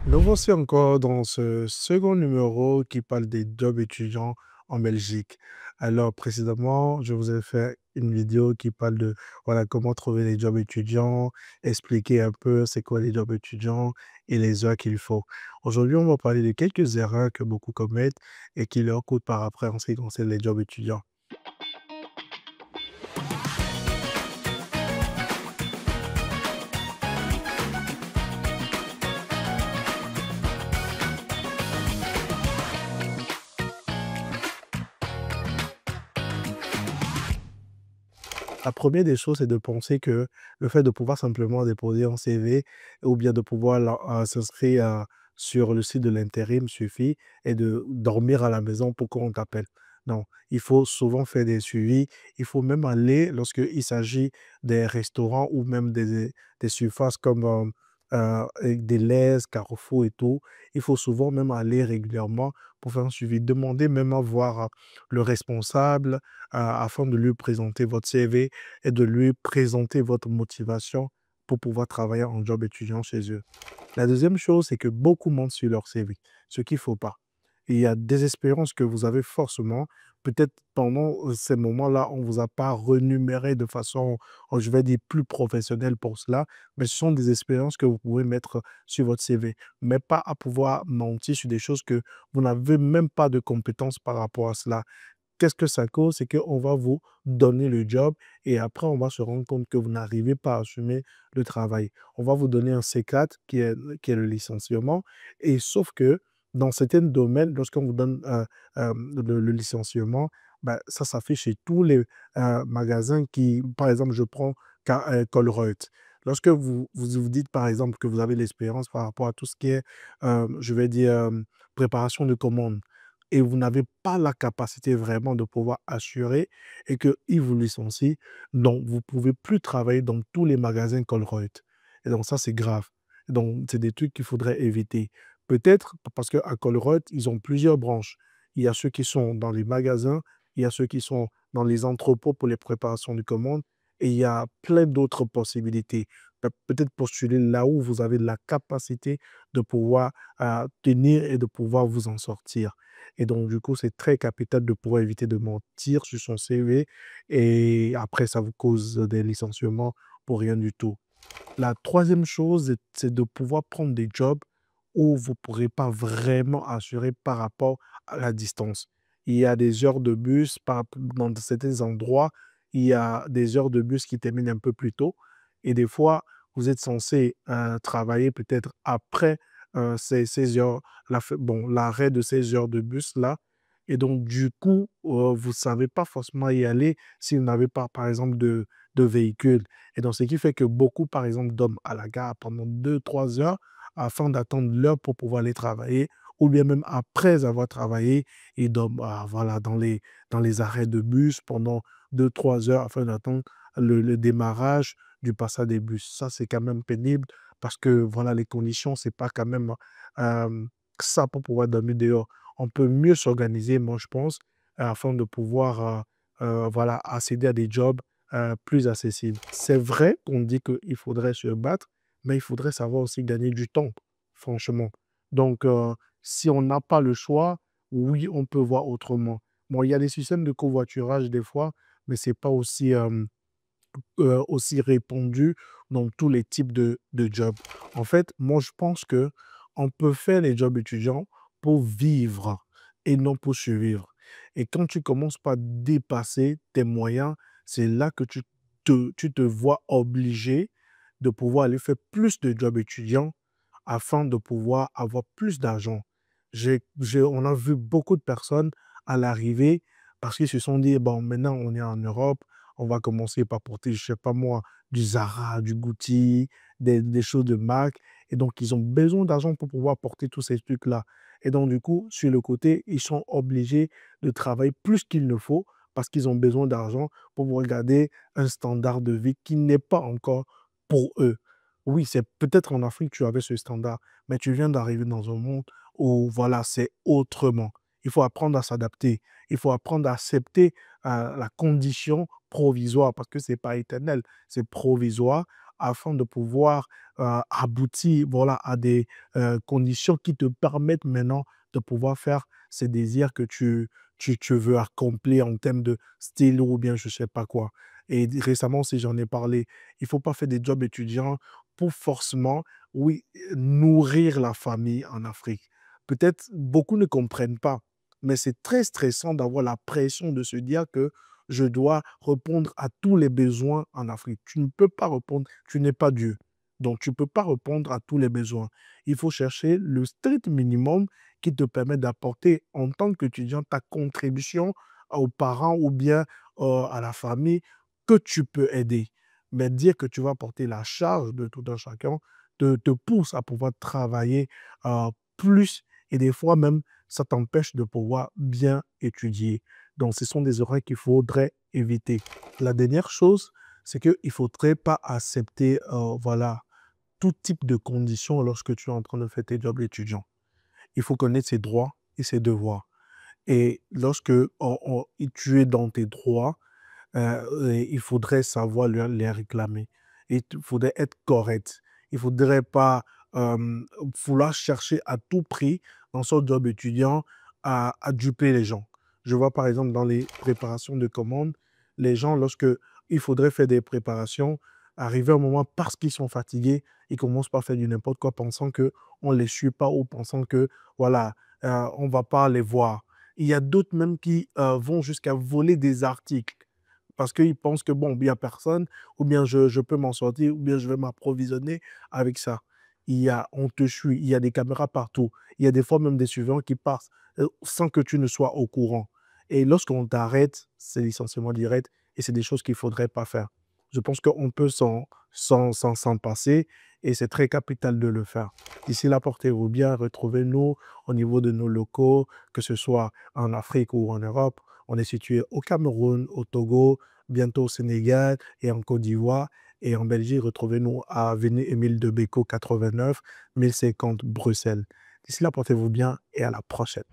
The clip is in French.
Nous voici encore dans ce second numéro qui parle des jobs étudiants en Belgique. Alors, précédemment, je vous ai fait une vidéo qui parle de voilà, comment trouver les jobs étudiants, expliquer un peu c'est quoi les jobs étudiants et les heures qu'il faut. Aujourd'hui, on va parler de quelques erreurs que beaucoup commettent et qui leur coûtent par après en ce qui concerne les jobs étudiants. La première des choses, c'est de penser que le fait de pouvoir simplement déposer un CV ou bien de pouvoir s'inscrire sur le site de l'intérim suffit et de dormir à la maison pour qu'on t'appelle. Non, il faut souvent faire des suivis. Il faut même aller, lorsqu'il s'agit des restaurants ou même des surfaces comme avec des Deleuze, Carrefour et tout, il faut souvent même aller régulièrement pour faire un suivi. Demandez même à voir le responsable afin de lui présenter votre CV et de lui présenter votre motivation pour pouvoir travailler en job étudiant chez eux. La deuxième chose, c'est que beaucoup mentent sur leur CV, ce qu'il ne faut pas. Il y a des expériences que vous avez forcément, peut-être pendant ces moments-là, on ne vous a pas renuméré de façon, je vais dire, plus professionnelle pour cela, mais ce sont des expériences que vous pouvez mettre sur votre CV, mais pas à pouvoir mentir sur des choses que vous n'avez même pas de compétences par rapport à cela. Qu'est-ce que ça cause? C'est qu'on va vous donner le job et après, on va se rendre compte que vous n'arrivez pas à assumer le travail. On va vous donner un C4 qui est le licenciement et sauf que dans certains domaines, lorsqu'on vous donne, le licenciement, bah, ça s'affiche chez tous les, magasins qui par exemple, je prends Colruyt. Lorsque vous dites, par exemple, que vous avez l'expérience par rapport à tout ce qui est, je vais dire, préparation de commandes et vous n'avez pas la capacité vraiment de pouvoir assurer et qu'ils vous licencient, donc vous ne pouvez plus travailler dans tous les magasins Colruyt. Et donc ça, c'est grave. Donc, c'est des trucs qu'il faudrait éviter. Peut-être parce qu'à Colruyt, ils ont plusieurs branches. Il y a ceux qui sont dans les magasins, il y a ceux qui sont dans les entrepôts pour les préparations de commandes et il y a plein d'autres possibilités. Peut-être postuler là où vous avez la capacité de pouvoir tenir et de pouvoir vous en sortir. Et donc, du coup, c'est très capital de pouvoir éviter de mentir sur son CV et après, ça vous cause des licenciements pour rien du tout. La troisième chose, c'est de pouvoir prendre des jobs où vous ne pourrez pas vraiment assurer par rapport à la distance. Il y a des heures de bus, dans certains endroits, il y a des heures de bus qui terminent un peu plus tôt et des fois, vous êtes censé travailler peut-être après ces heures, bon, l'arrêt de ces heures de bus-là. Et donc, du coup, vous ne savez pas forcément y aller si vous n'avez pas, par exemple, de véhicule. Et donc, ce qui fait que beaucoup, par exemple, dorment à la gare pendant 2 3 heures afin d'attendre l'heure pour pouvoir aller travailler, ou bien même après avoir travaillé, ils dorment voilà, dans les arrêts de bus pendant 2 3 heures afin d'attendre le démarrage du passage des bus. Ça, c'est quand même pénible parce que voilà, les conditions, c'est pas quand même euh, ça pour pouvoir dormir dehors. On peut mieux s'organiser, moi, je pense, afin de pouvoir voilà, accéder à des jobs plus accessible. C'est vrai qu'on dit qu'il faudrait se battre, mais il faudrait savoir aussi gagner du temps, franchement. Donc, si on n'a pas le choix, oui, on peut voir autrement. Bon, il y a des systèmes de covoiturage des fois, mais c'est pas aussi répandu dans tous les types de jobs. En fait, moi, je pense que on peut faire les jobs étudiants pour vivre et non pour survivre. Et quand tu commences par dépasser tes moyens, c'est là que tu te vois obligé de pouvoir aller faire plus de jobs étudiants afin de pouvoir avoir plus d'argent. On a vu beaucoup de personnes à l'arrivée parce qu'ils se sont dit, bon, maintenant on est en Europe, on va commencer par porter, je sais pas moi, du Zara, du Gucci, des choses de marque. Et donc, ils ont besoin d'argent pour pouvoir porter tous ces trucs-là. Et donc, du coup, sur le côté, ils sont obligés de travailler plus qu'il ne faut parce qu'ils ont besoin d'argent pour pouvoir garder un standard de vie qui n'est pas encore pour eux. Oui, c'est peut-être en Afrique, tu avais ce standard, mais tu viens d'arriver dans un monde où, voilà, c'est autrement. Il faut apprendre à s'adapter. Il faut apprendre à accepter la condition provisoire parce que c'est pas éternel, c'est provisoire afin de pouvoir aboutir voilà, à des conditions qui te permettent maintenant de pouvoir faire ces désirs que tu veux accomplir en termes de style ou bien je ne sais pas quoi. Et récemment, si j'en ai parlé, il ne faut pas faire des jobs étudiants pour forcément, oui, nourrir la famille en Afrique. Peut-être beaucoup ne comprennent pas, mais c'est très stressant d'avoir la pression de se dire que je dois répondre à tous les besoins en Afrique. Tu ne peux pas répondre, tu n'es pas Dieu. Donc, tu ne peux pas répondre à tous les besoins. Il faut chercher le strict minimum qui te permet d'apporter en tant qu'étudiant ta contribution aux parents ou bien à la famille que tu peux aider. Mais dire que tu vas porter la charge de tout un chacun te pousse à pouvoir travailler plus et des fois même, ça t'empêche de pouvoir bien étudier. Donc, ce sont des erreurs qu'il faudrait éviter. La dernière chose, c'est qu'il ne faudrait pas accepter voilà, tout type de conditions lorsque tu es en train de faire tes jobs étudiants. Il faut connaître ses droits et ses devoirs. Et lorsque tu es dans tes droits, et il faudrait savoir les réclamer. Il faudrait être correct. Il ne faudrait pas vouloir chercher à tout prix, dans son job étudiant, à duper les gens. Je vois par exemple dans les préparations de commandes, les gens, lorsque il faudrait faire des préparations, arriver un moment parce qu'ils sont fatigués, ils commencent par faire du n'importe quoi, pensant qu'on ne les suit pas ou pensant que, voilà, on ne va pas les voir. Il y a d'autres même qui vont jusqu'à voler des articles parce qu'ils pensent que, bon, il y a personne, ou bien je peux m'en sortir, ou bien je vais m'approvisionner avec ça. On te suit, il y a des caméras partout. Il y a des fois même des surveillants qui passent sans que tu ne sois au courant. Et lorsqu'on t'arrête, c'est licenciement direct et c'est des choses qu'il ne faudrait pas faire. Je pense qu'on peut s'en passer et c'est très capital de le faire. D'ici là, portez-vous bien, retrouvez-nous au niveau de nos locaux, que ce soit en Afrique ou en Europe. On est situé au Cameroun, au Togo, bientôt au Sénégal et en Côte d'Ivoire. Et en Belgique, retrouvez-nous à avenue Émile de Bécaud 89, 1050 Bruxelles. D'ici là, portez-vous bien et à la prochaine.